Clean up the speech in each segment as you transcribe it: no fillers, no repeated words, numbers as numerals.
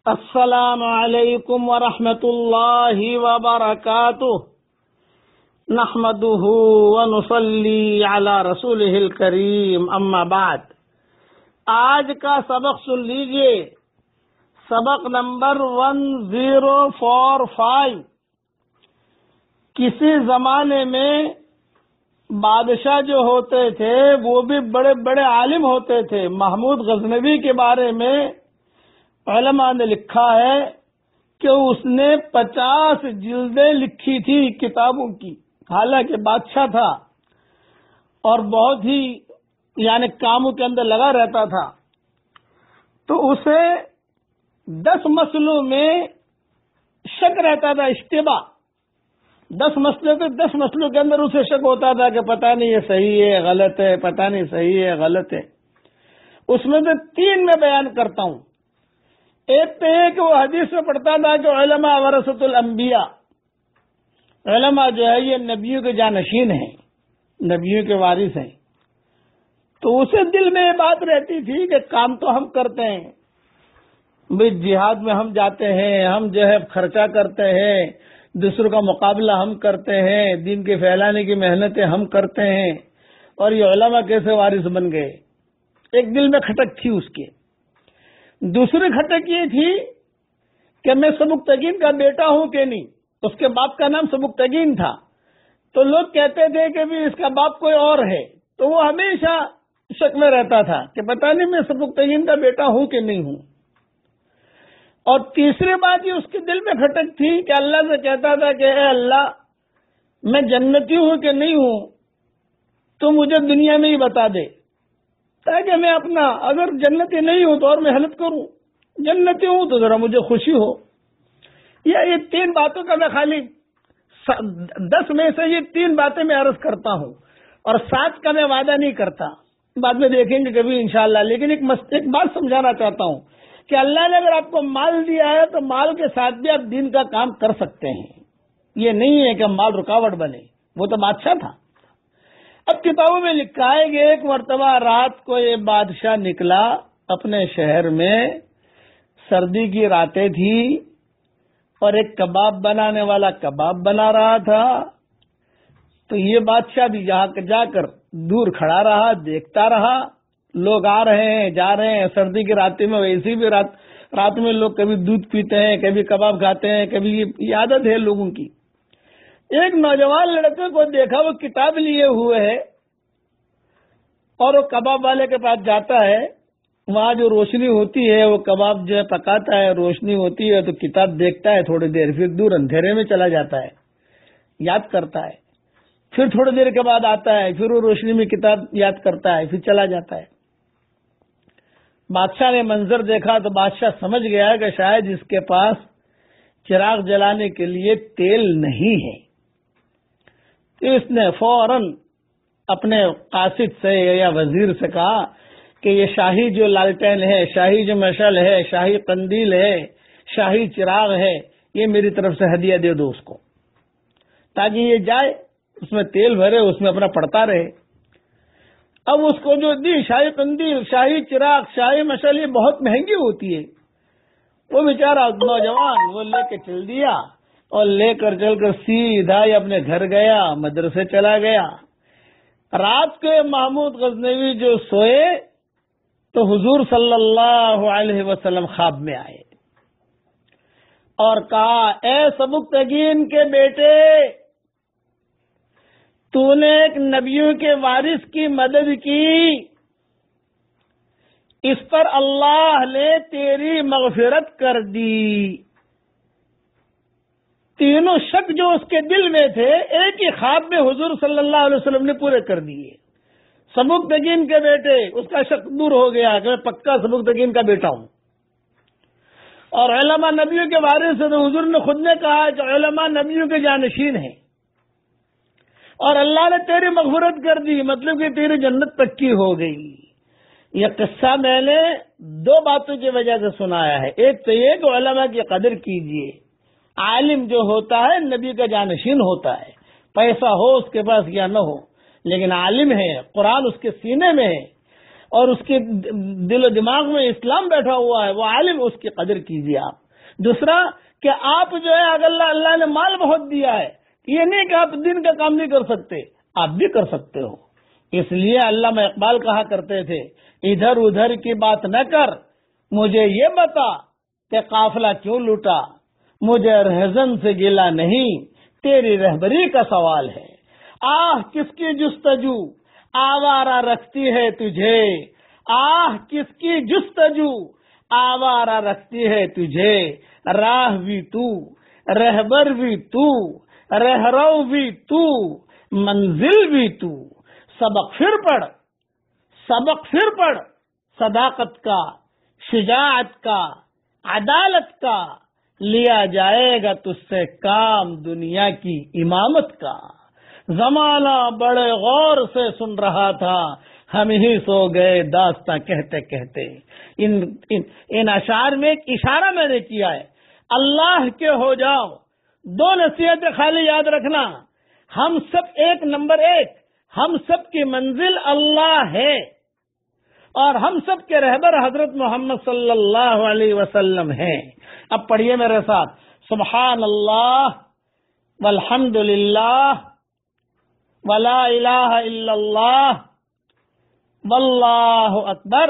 السلام علیکم ورحمۃ اللہ وبرکاتہ نحمده ونصلی علی رسولہ الکریم اما بعد۔ آج کا سبق سن لیجئے، سبق نمبر 1045۔ کسی زمانے میں بادشاہ جو ہوتے تھے وہ بھی بڑے بڑے عالم ہوتے تھے۔ محمود غزنوی کے بارے میں علماء نے لکھا ہے کہ اس نے 50 جلدیں لکھی تھی کتابوں کی، حالانکہ بادشاہ تھا اور بہت ہی کاموں کے اندر لگا رہتا تھا۔ تو اسے 10 مسئلوں میں شک رہتا تھا، اشتباہ۔ 10 مسئلے تھے، 10 مسئلوں کے اندر اسے شک ہوتا تھا کہ پتہ نہیں یہ صحیح ہے غلط ہے، پتہ نہیں صحیح ہے غلط ہے۔ اس میں سے 3 میں بیان کرتا ہوں۔ ایک تو یہ کہ وہ حدیث میں پڑھتا تھا کہ علماء ورثۃ الانبیاء، علماء جو ہے یہ نبیوں کے جانشین ہیں، نبیوں کے وارث ہیں۔ تو اسے دل میں یہ بات رہتی تھی کہ کام تو ہم کرتے ہیں بھئی، جہاد میں ہم جاتے ہیں، ہم جو ہے خرچہ کرتے ہیں، دوسروں کا مقابلہ ہم کرتے ہیں، دین کے پھیلانے کی محنتیں ہم کرتے ہیں، اور یہ علماء کیسے وارث بن گئے؟ ایک دل میں کھٹک تھی اس کے۔ دوسری کھٹک یہ تھی کہ میں سبکتگین کا بیٹا ہوں کہ نہیں۔ اس کے باپ کا نام سبکتگین تھا، تو لوگ کہتے تھے کہ بھی اس کا باپ کوئی اور ہے، تو وہ ہمیشہ شک میں رہتا تھا کہ پتہ نہیں میں سبکتگین کا بیٹا ہوں کہ نہیں ہوں۔ اور تیسری بات یہ اس کے دل میں کھٹک تھی کہ اللہ سے کہتا تھا کہ اے اللہ، میں جنتی ہوں کہ نہیں ہوں تو مجھے دنیا میں ہی بتا دے، تاکہ میں اپنا، اگر جنتی نہیں ہوں تو اور محنت کروں، جنتی ہوں تو ذرا مجھے خوشی ہو۔ یہ 3 باتوں کا میں خالی 10 میں سے یہ 3 باتیں میں عرض کرتا ہوں، اور 7 کا میں وعدہ نہیں کرتا، بعد میں دیکھیں گے کبھی انشاءاللہ۔ لیکن ایک بات سمجھانا چاہتا ہوں کہ اللہ نے اگر آپ کو مال دیا ہے تو مال کے ساتھ بھی آپ دین کا کام کر سکتے ہیں۔ یہ نہیں ہے کہ مال رکاوٹ بنے، وہ تو بادشاہ تھا۔ اب کتابوں میں لکھا ہے کہ ایک مرتبہ رات کو یہ بادشاہ نکلا اپنے شہر میں، سردی کی راتیں تھی، اور ایک کباب بنانے والا کباب بنا رہا تھا۔ تو یہ بادشاہ بھی جا کر دور کھڑا رہا، دیکھتا رہا، لوگ آ رہے ہیں جا رہے ہیں۔ سردی کی راتیں میں ویسی بھی رات میں لوگ کبھی دودھ پیتے ہیں، کبھی کباب کھاتے ہیں، کبھی یہ عادت ہے لوگوں کی۔ ایک نوجوان لڑکے کو دیکھا، وہ کتاب لیے ہوئے ہے اور وہ کباب والے کے پاس جاتا ہے۔ وہاں جو روشنی ہوتی ہے، وہ کباب جو ہے پکاتا ہے، روشنی ہوتی ہے تو کتاب دیکھتا ہے تھوڑی دیر، پھر دور اندھیرے میں چلا جاتا ہے، یاد کرتا ہے، پھر تھوڑی دیر کے بعد آتا ہے، پھر وہ روشنی میں کتاب یاد کرتا ہے، پھر چلا جاتا ہے۔ بادشاہ نے منظر دیکھا تو بادشاہ سمجھ گیا کہ شاید اس کے پاس چراغ جلانے کے لیے تیل نہیں ہے۔ تو اس نے فوراً اپنے قاصد سے یا وزیر سے کہا کہ یہ شاہی جو لالٹین ہے، شاہی جو مشعل ہے، شاہی قندیل ہے، شاہی چراغ ہے، یہ میری طرف سے ہدیہ دے دو اس کو، تاکہ یہ جائے اس میں تیل بھرے، اس میں اپنا پڑتا رہے۔ اب اس کو جو دی شاہی قندیل، شاہی چراغ، شاہی مشعل، یہ بہت مہنگی ہوتی ہے۔ وہ بیچارہ نوجوان وہ لے کے چل دیا، اور لے کر چل کر سیدھا ہی اپنے گھر گیا، مدرسے چلا گیا۔ رات کو محمود غزنوی جو سوئے تو حضور صلی اللہ علیہ وسلم خواب میں آئے اور کہا، اے سبکتگین کے بیٹے، تو نے ایک نبیوں کے وارث کی مدد کی، اس پر اللہ نے تیری مغفرت کر دی۔ تینوں شک جو اس کے دل میں تھے ایک ہی خواب میں حضور صلی اللہ علیہ وسلم نے پورے کر دیے۔ سبکتگین کے بیٹے، اس کا شک دور ہو گیا کہ میں پکا سبکتگین کا بیٹا ہوں۔ اور علماء نبیوں کے وارث سے تو حضور نے خود نے کہا کہ علماء نبیوں کے جانشین ہیں، اور اللہ نے تیری مغفرت کر دی، مطلب کہ تیری جنت پکی ہو گئی۔ یہ قصہ میں نے 2 باتوں کی وجہ سے سنایا ہے۔ ایک تو یہ کہ علماء کی قدر کیجئے، عالم جو ہوتا ہے نبی کا جانشین ہوتا ہے، پیسہ ہو اس کے پاس یا نہ ہو، لیکن عالم ہے، قرآن اس کے سینے میں ہے، اور اس کے دل و دماغ میں اسلام بیٹھا ہوا ہے وہ عالم، اس کی قدر کیجیے آپ۔ دوسرا کہ آپ جو ہے اگر اللہ نے مال بہت دیا ہے، یہ نہیں کہ آپ دین کا کام نہیں کر سکتے، آپ بھی کر سکتے ہو۔ اس لیے علامہ اقبال کہا کرتے تھے ادھر ادھر کی بات نہ کر، مجھے یہ بتا کہ قافلہ کیوں لوٹا، مجھے رہزن سے گلا نہیں، تیری رہبری کا سوال ہے۔ آہ کس کی جستجو آوارہ رکھتی ہے تجھے، آہ کس کی جستجو آوارہ رکھتی ہے تجھے، راہ بھی تو، رہبر بھی تو، رہرو بھی تو، منزل بھی تو۔ سبق پھر پڑھ، سبق پھر پڑھ، صداقت کا، شجاعت کا، عدالت کا، لیا جائے گا تجھ سے کام دنیا کی امامت کا۔ زمانہ بڑے غور سے سن رہا تھا، ہم ہی سو گئے داستاں کہتے کہتے۔ ان اشعار میں ایک اشارہ میں نے کیا ہے، اللہ کے ہو جاؤ۔ دو نصیحتیں خالی یاد رکھنا، ہم سب ایک نمبر ایک، ہم سب کی منزل اللہ ہے، اور ہم سب کے رہبر حضرت محمد صلی اللہ علیہ وسلم ہیں۔ اب پڑھیے میرے ساتھ، سبحان اللہ والحمد للہ ولا الہ الا اللہ واللہ اکبر۔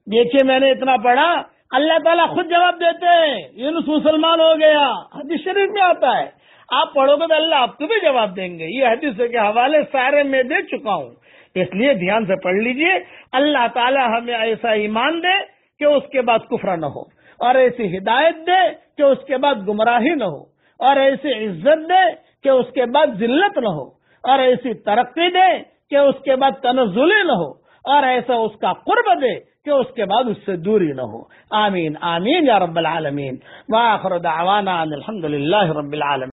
دیکھیے میں نے اتنا پڑھا، اللہ تعالیٰ خود جواب دیتے ہیں، یونس مسلمان ہو گیا، حدیث شریف میں آتا ہے۔ آپ پڑھو گے تو اللہ آپ کو بھی جواب دیں گے۔ یہ حدیث کے حوالے سارے میں دے چکا ہوں، اس لیے دھیان سے پڑھ لیجئے۔ اللہ تعالیٰ ہمیں ایسا ایمان دے کہ اس کے بعد کفر نہ ہو، اور ایسی ہدایت دے کہ اس کے بعد گمراہی نہ ہو، اور ایسی عزت دے کہ اس کے بعد ذلت نہ ہو، اور ایسی ترقی دے کہ اس کے بعد تنزلی نہ ہو، اور ایسا اس کا قرب دے کہ اس کے بعد اس سے دوری نہ ہو۔ آمین آمین یا رب العالمین۔ وآخر دعوانا ان الحمد للہ رب العالمین۔